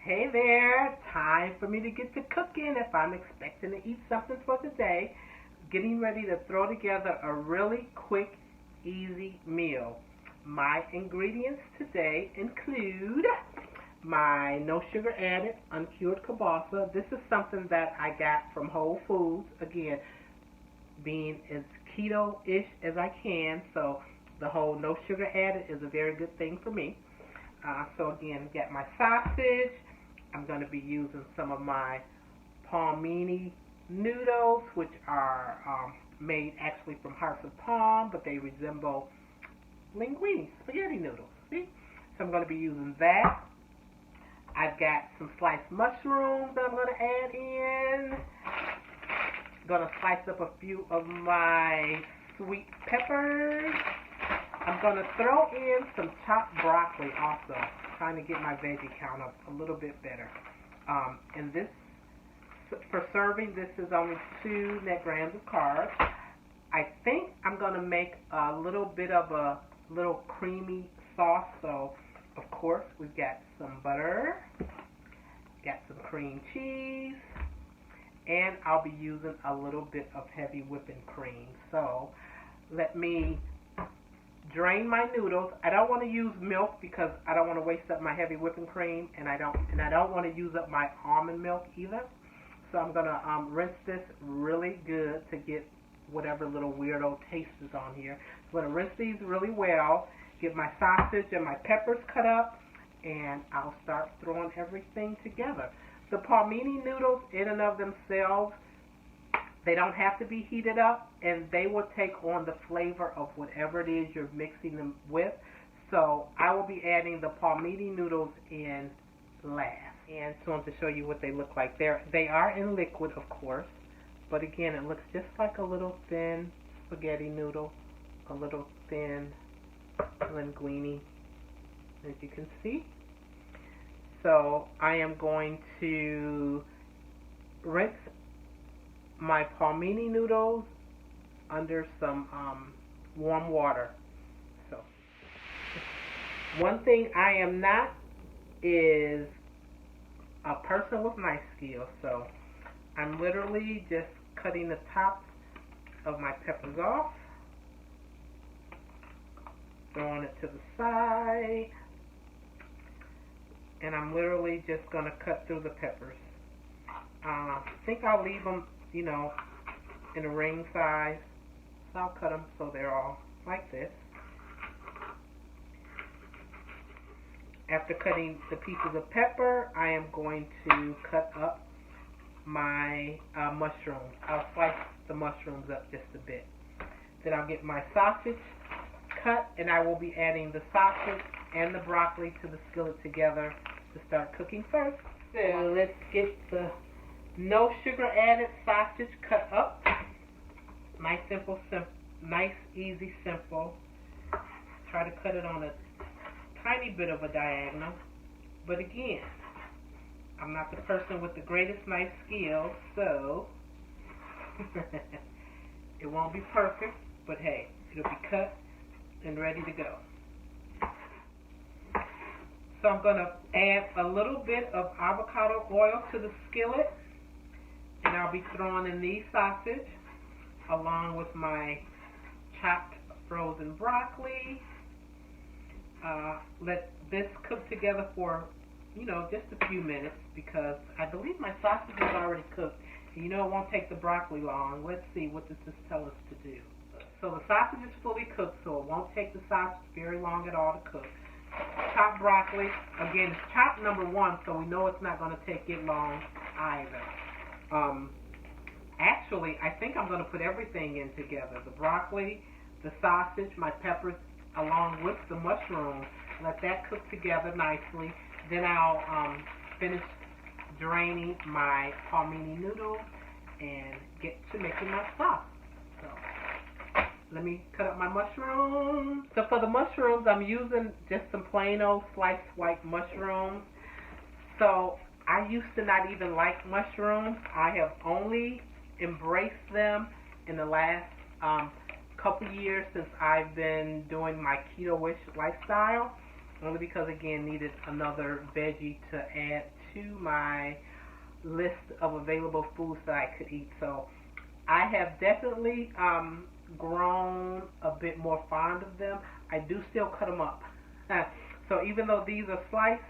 Hey there, time for me to get to cooking if I'm expecting to eat something for today. Getting ready to throw together a really quick, easy meal. My ingredients today include my no sugar added uncured kielbasa. This is something that I got from Whole Foods. Again, being as keto-ish as I can, so the whole no sugar added is a very good thing for me. So again, get my sausage. I'm going to be using some of my Palmini noodles, which are made actually from hearts of palm, but they resemble linguine, spaghetti noodles. See? So I'm going to be using that. I've got some sliced mushrooms that I'm going to add in. I'm going to slice up a few of my sweet peppers. I'm going to throw in some chopped broccoli also, trying to get my veggie count up a little bit better. And this, for serving, this is only 2 net grams of carbs. I think I'm going to make a little bit of a little creamy sauce. So, of course, we've got some butter, got some cream cheese, and I'll be using a little bit of heavy whipping cream. So, let me drain my noodles. I don't want to use milk because I don't want to waste up my heavy whipping cream, and I don't want to use up my almond milk either. So I'm gonna rinse this really good to get whatever little weirdo taste is on here. So I'm gonna rinse these really well, get my sausage and my peppers cut up, and I'll start throwing everything together. The Palmini noodles in and of themselves, they don't have to be heated up, and they will take on the flavor of whatever it is you're mixing them with. So I will be adding the Palmini noodles in last. And so I want to show you what they look like. They are in liquid, of course, but again, it looks just like a little thin spaghetti noodle, a little thin linguine, as you can see. So I am going to rinse my Palmini noodles under some warm water. So, one thing I am not is a person with knife skills, so I'm literally just cutting the tops of my peppers off, throwing it to the side, and I'm literally just going to cut through the peppers. I think I'll leave them, you know, in a ring size. So I'll cut them so they're all like this. After cutting the pieces of pepper, I am going to cut up my mushrooms. I'll slice the mushrooms up just a bit. Then I'll get my sausage cut, and I will be adding the sausage and the broccoli to the skillet together to start cooking first. So let's get the no sugar added sausage cut up. Nice, simple, nice, easy, simple. Try to cut it on a tiny bit of a diagonal. But again, I'm not the person with the greatest knife skills, so it won't be perfect, but hey, it'll be cut and ready to go. So I'm going to add a little bit of avocado oil to the skillet, and I'll be throwing in these sausage along with my chopped frozen broccoli. Let this cook together for, you know, just a few minutes because I believe my sausage is already cooked. And you know it won't take the broccoli long. Let's see, what does this tell us to do? So the sausage is fully cooked, so it won't take the sausage very long at all to cook. Chopped broccoli, again, it's chopped number 1, so we know it's not going to take it long either. Actually, I think I'm going to put everything in together. The broccoli, the sausage, my peppers, along with the mushrooms. Let that cook together nicely. Then I'll finish draining my Palmini noodles and get to making my sauce. So let me cut up my mushrooms. So for the mushrooms, I'm using just some plain old sliced white mushrooms. So I used to not even like mushrooms. I have only embraced them in the last couple years since I've been doing my keto-ish lifestyle. only because, again, needed another veggie to add to my list of available foods that I could eat. So I have definitely grown a bit more fond of them. I do still cut them up. So even though these are sliced,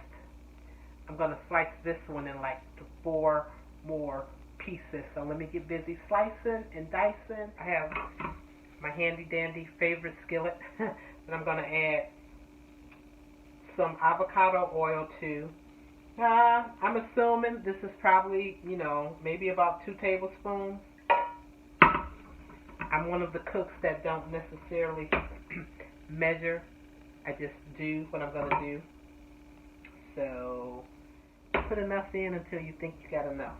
I'm going to slice this one in like 4 more pieces. So let me get busy slicing and dicing. I have my handy dandy favorite skillet that I'm going to add some avocado oil to. I'm assuming this is probably, maybe about 2 tablespoons. I'm one of the cooks that don't necessarily measure. I just do what I'm going to do. So put enough in until you think you got enough.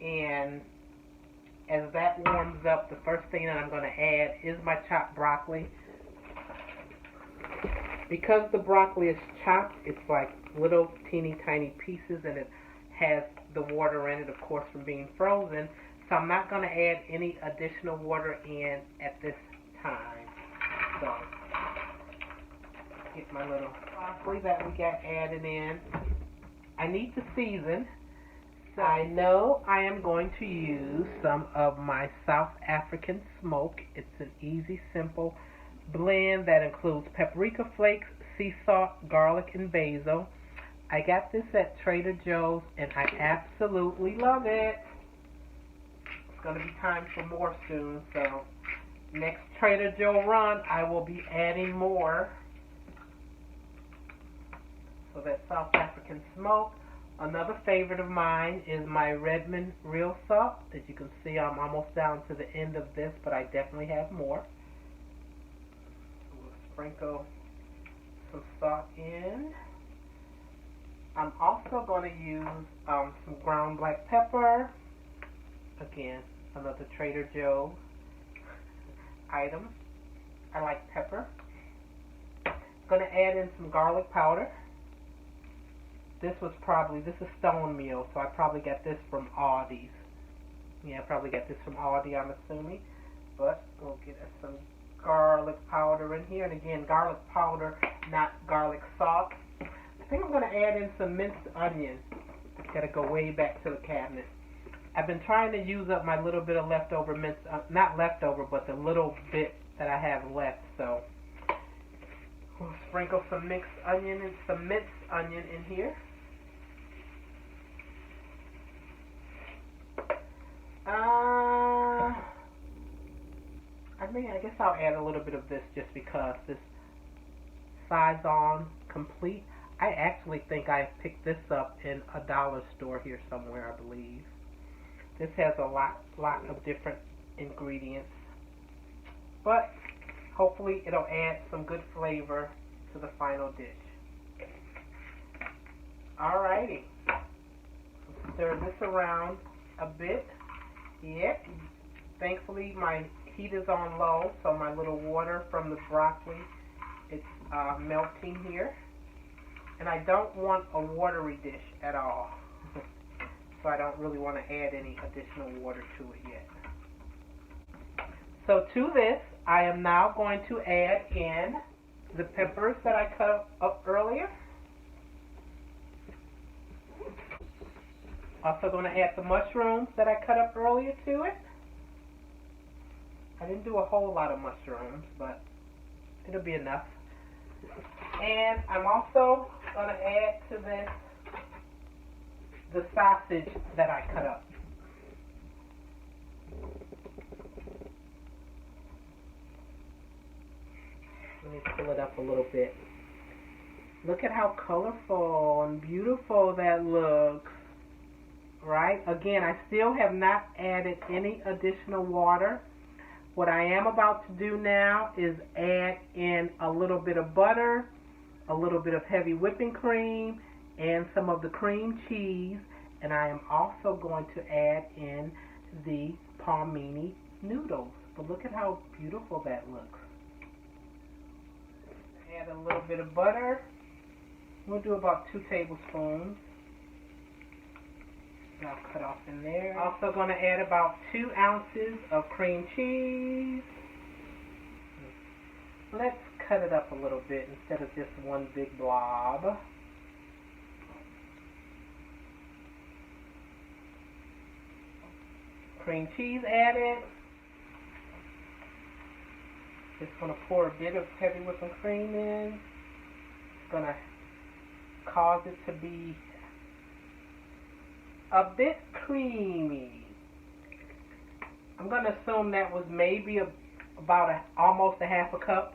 And as that warms up, the first thing that I'm going to add is my chopped broccoli. Because the broccoli is chopped, it's like little teeny tiny pieces, and it has the water in it, of course, from being frozen. So I'm not going to add any additional water in at this time. So get my little broccoli that we got added in. I need to season. So I know I am going to use some of my South African smoke. It's an easy, simple blend that includes paprika flakes, sea salt, garlic, and basil. I got this at Trader Joe's, and I absolutely love it. It's going to be time for more soon, so next Trader Joe run, I will be adding more. So that South African smoke. Another favorite of mine is my Redmond real salt. As you can see, I'm almost down to the end of this, but I definitely have more. We'll sprinkle some salt in. I'm also going to use some ground black pepper. Again, another Trader Joe item. I like pepper. I'm going to add in some garlic powder. This is stone meal, so I probably got this from Aldi's. Yeah, I probably got this from Aldi, I'm assuming. But we'll get us some garlic powder in here. And again, garlic powder, not garlic salt. I think I'm going to add in some minced onion. Got to go way back to the cabinet. I've been trying to use up my little bit of leftover minced, not leftover, but the little bit that I have left. So we'll sprinkle some mixed onion and some minced onion in here. I guess I'll add a little bit of this just because this Saison Complete. I actually think I picked this up in a dollar store here somewhere, I believe. This has a lot of different ingredients, but hopefully it'll add some good flavor to the final dish. Alrighty, stir this around a bit. Yep. Thankfully, my heat is on low, so my little water from the broccoli, it's melting here. And I don't want a watery dish at all. So I don't really want to add any additional water to it yet. So to this, I am now going to add in the peppers that I cut up earlier. Also going to add the mushrooms that I cut up earlier to it. I didn't do a whole lot of mushrooms, but it'll be enough. And I'm also going to add to this the sausage that I cut up. Let me pull it up a little bit. Look at how colorful and beautiful that looks. Right? Again, I still have not added any additional water. What I am about to do now is add in a little bit of butter, a little bit of heavy whipping cream, and some of the cream cheese. And I am also going to add in the Palmini noodles. But look at how beautiful that looks. Add a little bit of butter. We'll do about 2 tablespoons. I'll cut off in there. Also going to add about 2 ounces of cream cheese. Let's cut it up a little bit instead of just one big blob. Cream cheese added. Just going to pour a bit of heavy whipping cream in. It's going to cause it to be a bit creamy. I'm going to assume that was maybe almost a half a cup.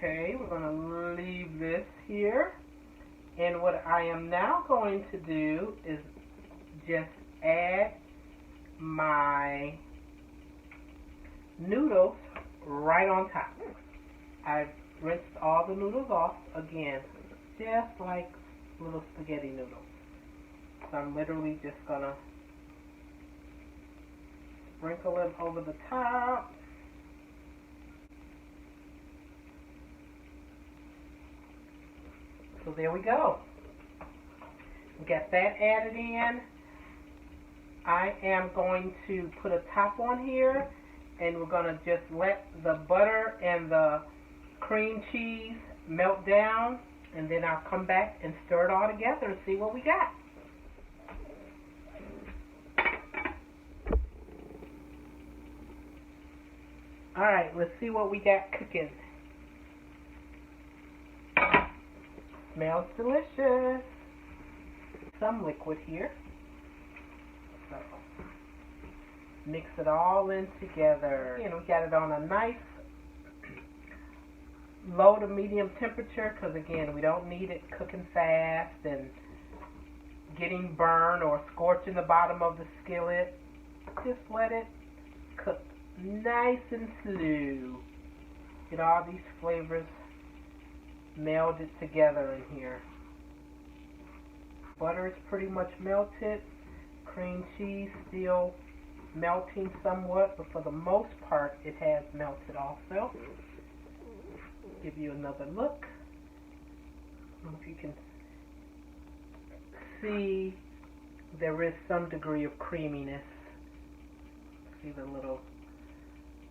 Okay, we're going to leave this here. And what I am now going to do is just add my noodles right on top. I've rinsed all the noodles off again, just like little spaghetti noodles. So I'm literally just gonna sprinkle it over the top. So there we go. Get that added in. I am going to put a top on here, and we're going to just let the butter and the cream cheese melt down, and then I'll come back and stir it all together and see what we got. Alright, let's see what we got cooking. Smells delicious. Some liquid here. So mix it all in together. And we got it on a nice low to medium temperature because again, we don't need it cooking fast and getting burned or scorching the bottom of the skillet. Just let it cook nice and slow. Get all these flavors melded together in here. Butter is pretty much melted. Cream cheese still melting somewhat, but for the most part it has melted also. Give you another look. I don't know if you can see there is some degree of creaminess. See the little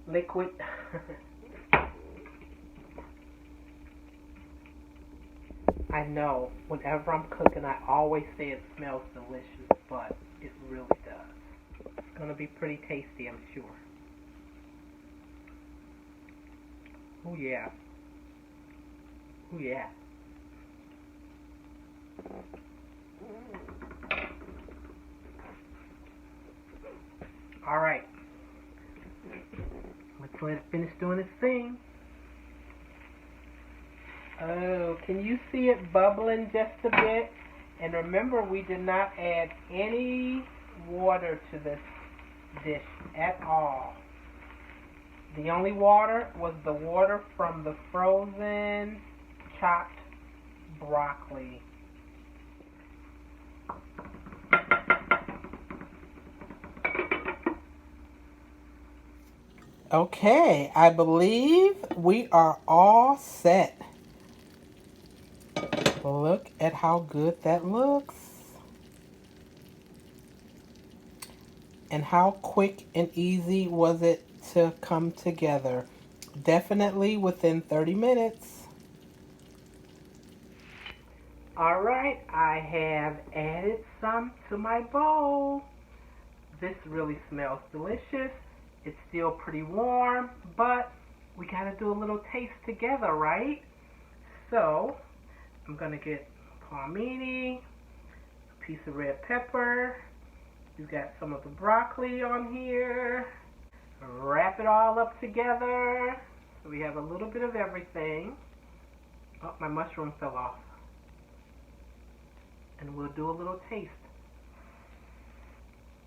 liquid. I know, whenever I'm cooking, I always say it smells delicious, but it really does. It's going to be pretty tasty, I'm sure. Oh yeah. Oh yeah. Alright. Let's let it finish doing its thing. Oh, can you see it bubbling just a bit? And remember, we did not add any water to this dish at all. The only water was the water from the frozen chopped broccoli. Okay, I believe we are all set. Look at how good that looks. And how quick and easy was it to come together? Definitely within 30 minutes. Alright, I have added some to my bowl. This really smells delicious. It's still pretty warm, but we gotta do a little taste together, right? So, I'm gonna get Palmini, a piece of red pepper. We've got some of the broccoli on here. Wrap it all up together. So we have a little bit of everything. Oh, my mushroom fell off. And we'll do a little taste.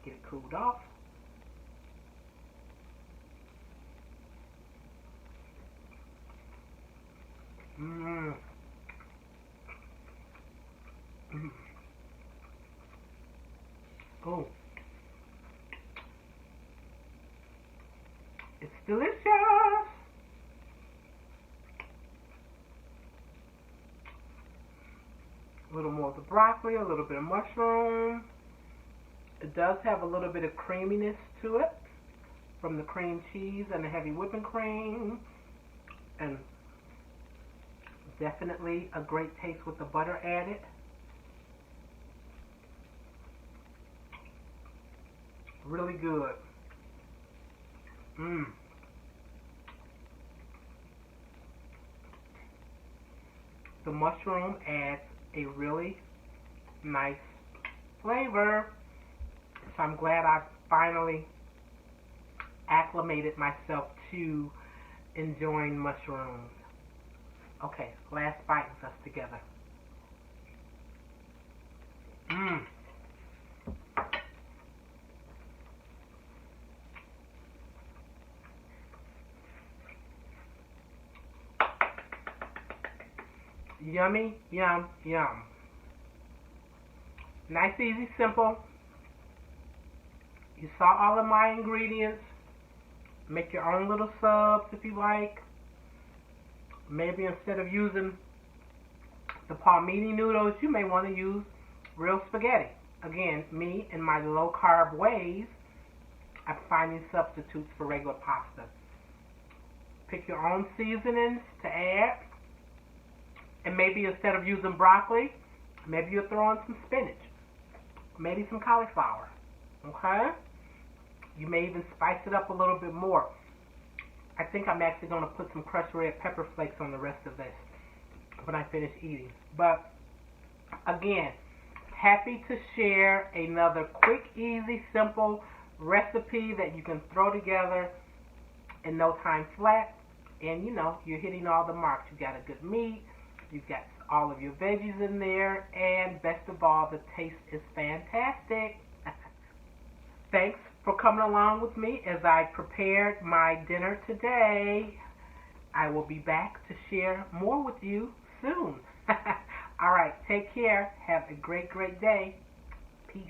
Get it cooled off. Mmm. Mm. Oh. It's delicious. A little more of the broccoli, a little bit of mushroom. It does have a little bit of creaminess to it from the cream cheese and the heavy whipping cream, and definitely a great taste with the butter added. Really good. The mushroom adds a really nice flavor. So I'm glad I finally acclimated myself to enjoying mushrooms. Okay, last bite with us together. Yummy, yum, yum. Nice, easy, simple. You saw all of my ingredients. Make your own little subs if you like. Maybe instead of using the Palmini noodles, you may want to use real spaghetti. Again, me in my low carb ways, I'm finding substitutes for regular pasta. Pick your own seasonings to add. And maybe instead of using broccoli, maybe you'll throw in some spinach. Maybe some cauliflower. Okay? You may even spice it up a little bit more. I think I'm actually going to put some crushed red pepper flakes on the rest of this when I finish eating. But again, happy to share another quick, easy, simple recipe that you can throw together in no time flat. And you know, you're hitting all the marks. You got a good meat. You've got all of your veggies in there. And best of all, the taste is fantastic. Thanks for coming along with me as I prepared my dinner today. I will be back to share more with you soon. All right, take care. Have a great, great day. Peace.